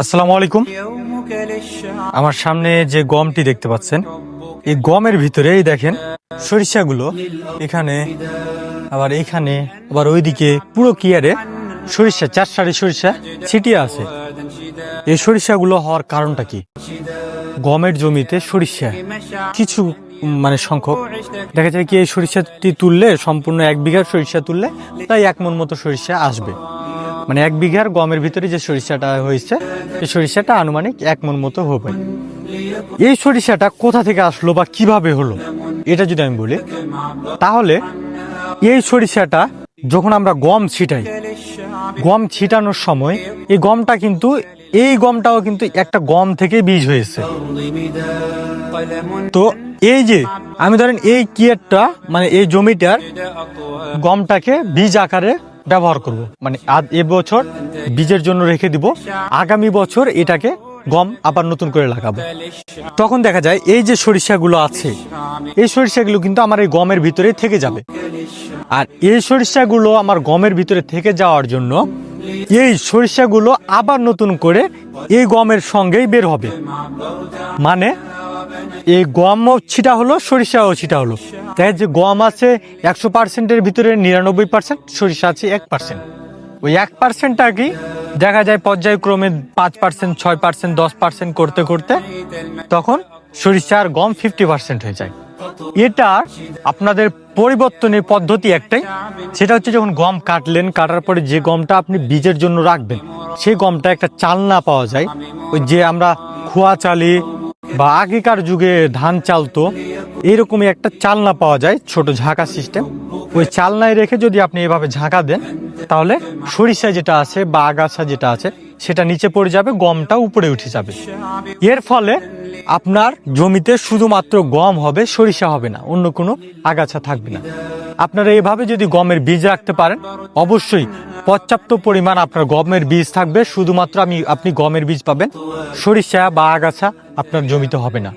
আসসালামু আলাইকুম। আমার সামনে যে গমটি দেখতে পাচ্ছেন, এই গমের ভিতরে এই দেখেন সরিষাগুলো, এখানে আবার এইখানে আবার ওইদিকে পুরো কিয়ারে সরিষা, 4 সারি সরিষা ছিটিয়ে আছে। এই সরিষাগুলো হওয়ার কারণটা কি? গমের জমিতে সরিষা কিছু সংখ্যক দেখা যায় কি, এই সরিষাটি তুললে সম্পূর্ণ 1 বিঘার সরিষা তুললে তাই 1 মণ মতো সরিষা আসবে। 1 বিঘার গমের ভিতরে যে সরিষাটা হয়েছে, এই সরিষাটা আনুমানিক 1 মণ মতো হবে। এই সরিষাটা কোথা থেকে আসলো বা কিভাবে হলো, এটা যদি আমি বলি, তাহলে এই সরিষাটা যখন আমরা গম ছিটাই, গম ছিটানোর সময় এই গমটা কিন্তু, এই গমটাও কিন্তু একটা গম থেকে বীজ হয়েছে। তো এই যে আমি ধরেন এই কিয়ারটা এই জমিটার গমটাকে বীজ আকারে ব্যবহার করব, এবছর বীজের জন্য রেখে দিব, আগামী বছর এটাকে গম আবার নতুন করে লাগাবো। তখন দেখা যায় এই যে সরিষাগুলো আছে, এই সরিষাগুলো কিন্তু আমার এই গমের ভিতরে থেকে যাবে। আর এই সরিষাগুলো আমার গমের ভিতরে থেকে যাওয়ার জন্য এই সরিষাগুলো আবার নতুন করে এই গমের সঙ্গেই বের হবে। এই গমও ছিটা হলো, সরিষাও ছিটা হলো। তাই যে গম আছে 100%-এর ভিতরে 99%, সরিষা আছে 1%। ওই 1%টা কি দেখা যায় পর্যায়ক্রমে 5%, 6%, 10% করতে করতে তখন সরিষার গম 50% হয়ে যায়। এটা আপনাদের পরিবর্তনের পদ্ধতি একটাই, সেটা হচ্ছে যখন গম কাটলেন, কাটার পরে যে গমটা আপনি বীজের জন্য রাখবেন, সেই গমটা একটা চালনা পাওয়া যায়। ওই যে আমরা খোয়া চালি বা আগেকার যুগে ধান চালতো, এইরকমই একটা চালনা পাওয়া যায়, ছোট ঝাঁকা সিস্টেম। ওই চালনায় রেখে যদি আপনি এভাবে ঝাঁকা দেন, তাহলে সরিষা যেটা আছে বা আগাছা যেটা আছে সেটা নিচে পড়ে যাবে, গমটা উপরে উঠে যাবে। এর ফলে আপনার জমিতে শুধুমাত্র গম হবে, সরিষা হবে না, অন্য কোনো আগাছা থাকবে না। আপনারা এভাবে যদি গমের বীজ রাখতে পারেন, অবশ্যই পর্যাপ্ত পরিমাণ আপনার গমের বীজ থাকবে, শুধুমাত্র আপনি গমের বীজ পাবেন, সরিষা বা আগাছা আপনার জমিতে হবে না।